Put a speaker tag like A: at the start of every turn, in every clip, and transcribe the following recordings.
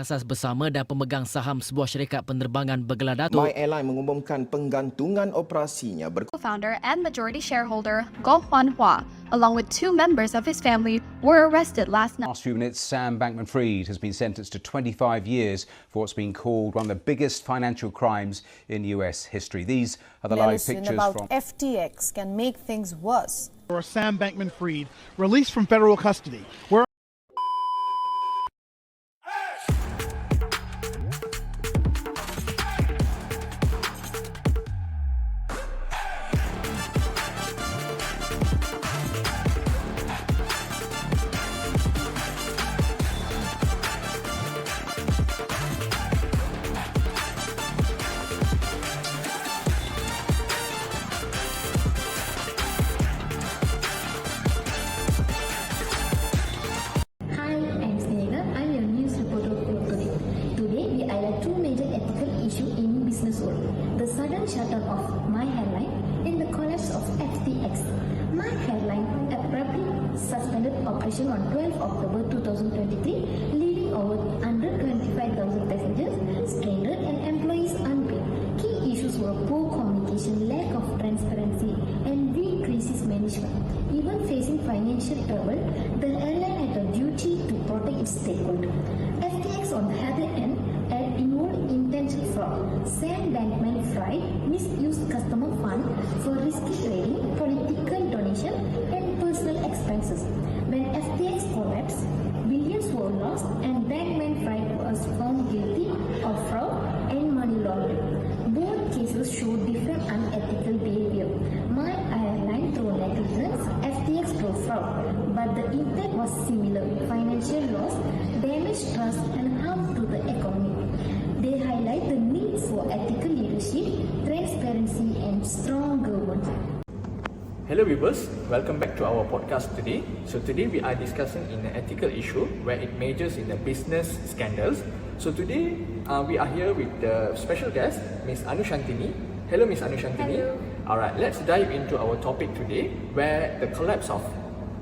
A: asas bersama dan pemegang saham sebuah syarikat penerbangan bergelar datuk.
B: MYAirline mengumumkan penggantungan operasinya
C: Co-founder and majority shareholder Goh Hwan Hua, along with 2 members of his family, were arrested last night.
D: Last few minutes, Sam Bankman-Fried has been sentenced to 25 years for what's been called one of the biggest financial crimes in US history. These are the live
E: Medicine
D: pictures
E: about
D: from
E: FTX can make things worse.
F: Sam Bankman-Fried released from federal custody, where
G: Hi, I'm SINEGAA. I'm your news reporter for today. Today, we highlight 2 major ethical issues in business world: the sudden shutdown of MYAirline and the collapse of FTX. MYAirline abruptly suspended operation on 12 October 2023, leaving over 125,000 passengers stranded and employees unpaid. Key issues were poor communication, lack of transparency, and weak crisis management. Even facing financial trouble, the airline had a duty to protect its stakeholders. FTX, on the other hand, had involved intentional fraud. Sam Bankman-Fried misused customer funds for risky trading, political donation, and personal expenses. When FTX collapsed, billions were lost, and Bankman-Fried was found guilty of fraud and money laundering. Both cases show different unethical behavior. MYAirline through negligence, FTX through fraud, but the impact was similar: financial loss, damaged trust, and harm to the economy. They highlight the need for ethical leadership, transparency, and strong governance.
H: Hello viewers, welcome back to our podcast today. So today we are discussing in an ethical issue where it majors in the business scandals. So today we are here with the special guest, Miss ANUSHANTINI. Hello Miss ANUSHANTINI.
G: Hello.
H: Alright, let's dive into our topic today, where the collapse of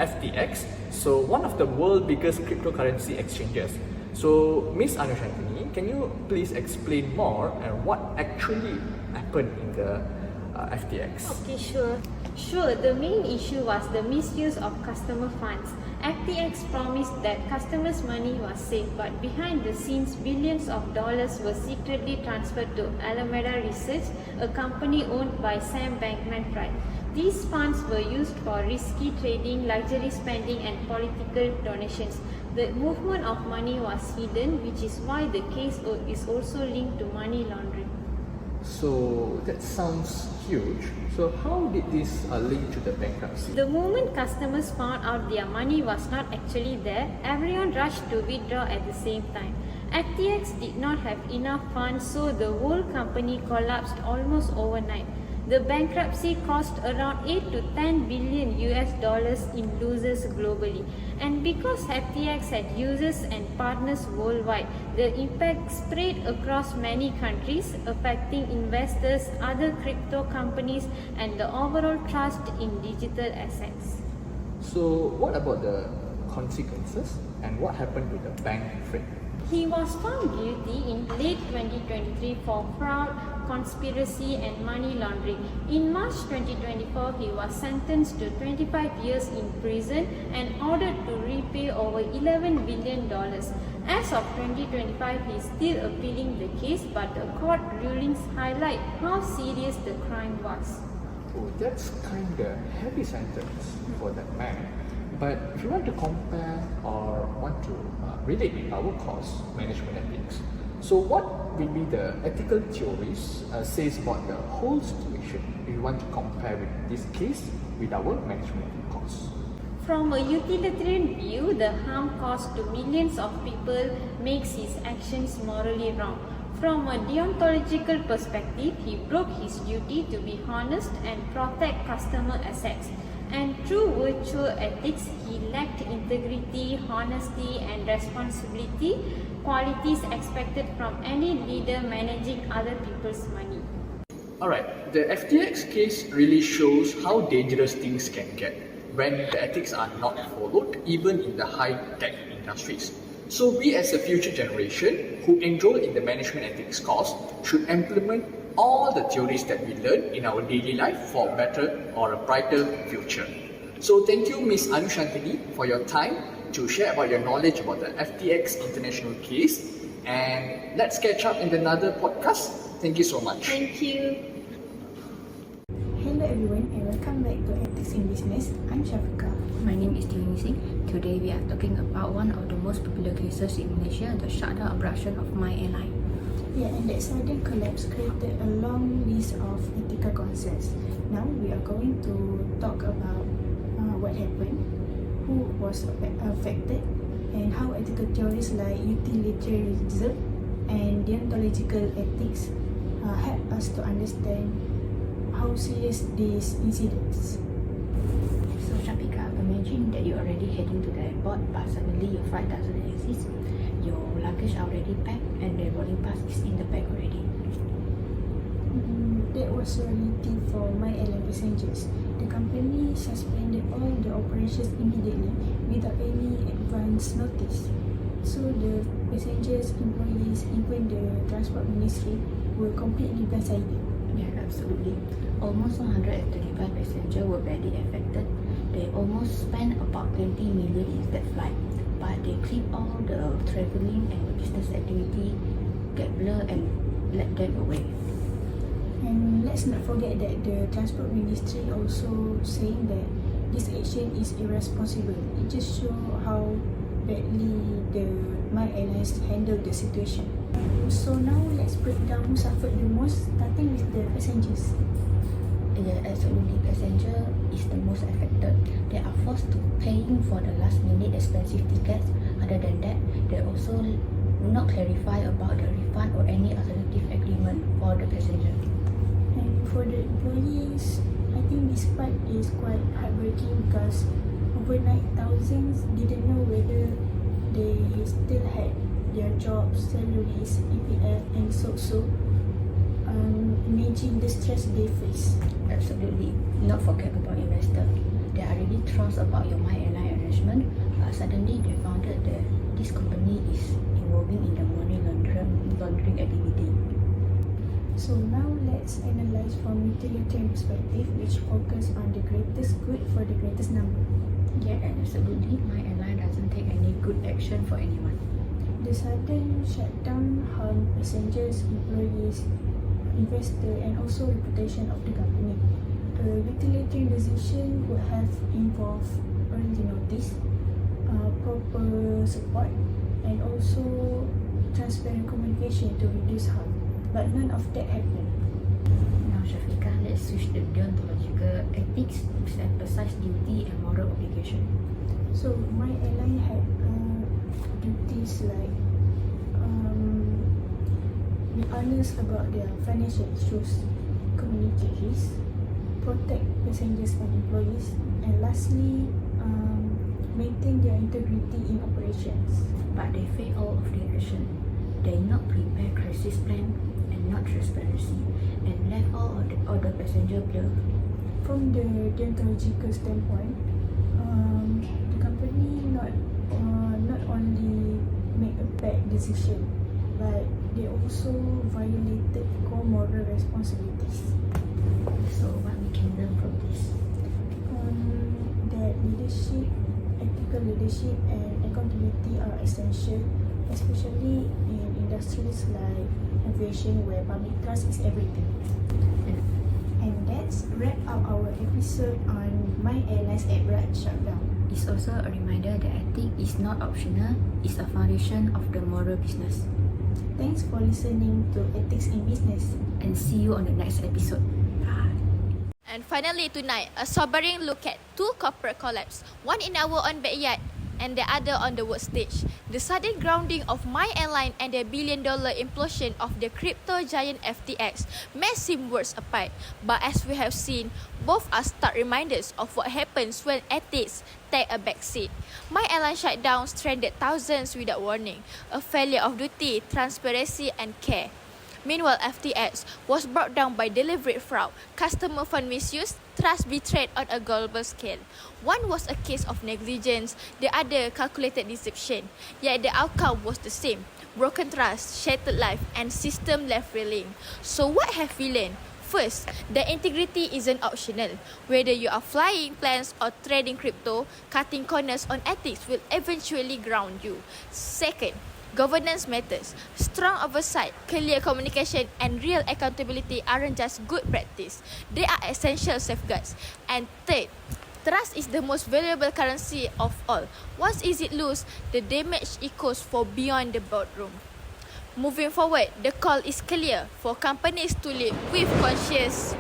H: FTX, so one of the world's biggest cryptocurrency exchanges. So Miss ANUSHANTINI, can you please explain more and what actually happened in the FTX?
I: Okay, sure. The main issue was the misuse of customer funds. FTX promised that customers' money was safe, but behind the scenes, billions of dollars were secretly transferred to Alameda Research, a company owned by Sam Bankman-Fried. These funds were used for risky trading, luxury spending, and political donations. The movement of money was hidden, which is why the case is also linked to money laundering.
H: So that sounds huge. So how did this link to the bankruptcy?
I: The moment customers found out their money was not actually there, everyone rushed to withdraw at the same time. FTX did not have enough funds, so the whole company collapsed almost overnight. The bankruptcy cost around 8 to 10 billion US dollars in losses globally. And because FTX had users and partners worldwide, the impact spread across many countries, affecting investors, other crypto companies, and the overall trust in digital assets.
H: So what about the consequences and what happened to the Bankman-Fried?
I: He was found guilty in late 2023 for fraud, conspiracy, and money laundering. In March 2024, he was sentenced to 25 years in prison and ordered to repay over $11 billion. As of 2025, he is still appealing the case, but the court rulings highlight how serious the crime was.
H: Oh, that's kind of heavy sentence for that man. But if you want to compare or want to relate with our cost management ethics, so what will be the ethical theories says about the whole situation if you want to compare with this case with our management costs?
I: From a utilitarian view, the harm caused to millions of people makes his actions morally wrong. From a deontological perspective, he broke his duty to be honest and protect customer assets. And through virtual ethics, he lacked integrity, honesty, and responsibility, qualities expected from any leader managing other people's money.
H: Alright, the FTX case really shows how dangerous things can get when the ethics are not followed, even in the high-tech industries. So we as a future generation who enroll in the management ethics course should implement all the theories that we learn in our daily life for a better or a brighter future. So thank you Ms. Anushantini for your time to share about your knowledge about the FTX international case, and let's catch up in another podcast. Thank you so much.
I: Thank you.
J: Hello everyone and welcome back to Ethics in Business. I'm SYAFIQAH.
K: My name is Jeeva. Today we are talking about one of the most popular cases in Malaysia, the shutdown operation of MYAirline.
J: Yeah, and that sudden collapse created a long list of ethical concerns. Now we are going to talk about what happened, who was affected, and how ethical theories like utilitarianism and deontological ethics help us to understand how serious these incidents.
K: So Shafiqah, imagine that you're already heading to the airport, but suddenly your flight doesn't exist. Your luggage are already packed and the boarding pass is in the bag already.
J: That was reality for MYAirline passengers. The company suspended all the operations immediately without any advance notice. So the passengers, employees, even the transport ministry were completely blindsided.
K: Yeah, absolutely. Almost 135 passengers were badly affected. They almost spent about 20 million in that flight, but they clipped all the travelling and business activity, get blurred and let them away.
J: And let's not forget that the transport ministry also saying that this action is irresponsible. It just shows how badly the MYAirlines handled the situation. So now let's break down who suffered the most, starting with the passengers.
K: Yeah, absolutely. Passenger is the most affected. They are forced to paying for the last minute expensive tickets. Other than that, they also do not clarify about the refund or any alternative agreement for the passenger.
J: And for the employees, I think this part is quite heartbreaking because overnight thousands didn't know whether they still had their jobs, salaries, EPF and so. Imagine the stress they face.
K: Absolutely. Not forget about investors. They are really thrilled about your MYAirline arrangement. Suddenly they found out that this company is involving in the money laundering activity.
J: So now let's analyze from utilitarian perspective, which focus on the greatest good for the greatest number.
K: Yeah, and absolutely, MYAirline doesn't take any good action for anyone.
J: The sudden shutdown harmed passengers, employees, investors, and also reputation of the company. The utilitarian decision would have involved early notice, proper support, and also transparent communication to reduce harm. But none of that happened.
K: Now, Shafiqah, let's switch to deontological ethics, which emphasize duty and moral obligation.
J: So MYAirline had duties like be honest about their financial issues, communicate risk, protect passengers and employees, and lastly, maintain their integrity in operations.
K: But they failed all of their action. They not prepare crisis plan and not transparency, and left all the passenger blur.
J: From the deontological standpoint, the company not only made a bad decision, but they also violated core moral responsibilities.
K: So what we can learn from this?
J: That leadership, ethical leadership and accountability are essential, especially in industries like aviation where public trust is everything. And that's wrap up our episode on MYAirline's abrupt shutdown.
K: It's also a reminder that ethics is not optional, it's a foundation of the moral business.
J: Thanks for listening to Ethics in Business.
K: And see you on the next episode. Bye.
L: And finally tonight, a sobering look at two corporate collapse, one in our own backyard and the other on the world stage. The sudden grounding of MYAirline and the billion-dollar implosion of the crypto giant FTX may seem worlds apart, but as we have seen, both are stark reminders of what happens when ethics take a backseat. MYAirline shutdown stranded thousands without warning, a failure of duty, transparency and care. Meanwhile, FTX was brought down by deliberate fraud, customer fund misuse, trust betrayed on a global scale. One was a case of negligence, the other calculated deception. Yet the outcome was the same: broken trust, shattered life, and system left reeling. So what have we learned? First, the integrity isn't optional. Whether you are flying planes or trading crypto, cutting corners on ethics will eventually ground you. Second, governance matters. Strong oversight, clear communication, and real accountability aren't just good practice. They are essential safeguards. And third, trust is the most valuable currency of all. Once it lost, the damage echoes for beyond the boardroom. Moving forward, the call is clear for companies to lead with conscience,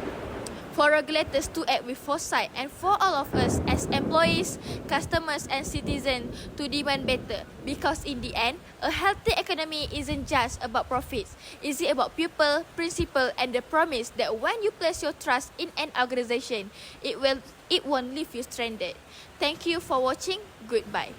L: for regulators to act with foresight, and for all of us as employees, customers, and citizens to demand better. Because in the end, a healthy economy isn't just about profits. It's about people, principle, and the promise that when you place your trust in an organization, it won't leave you stranded. Thank you for watching. Goodbye.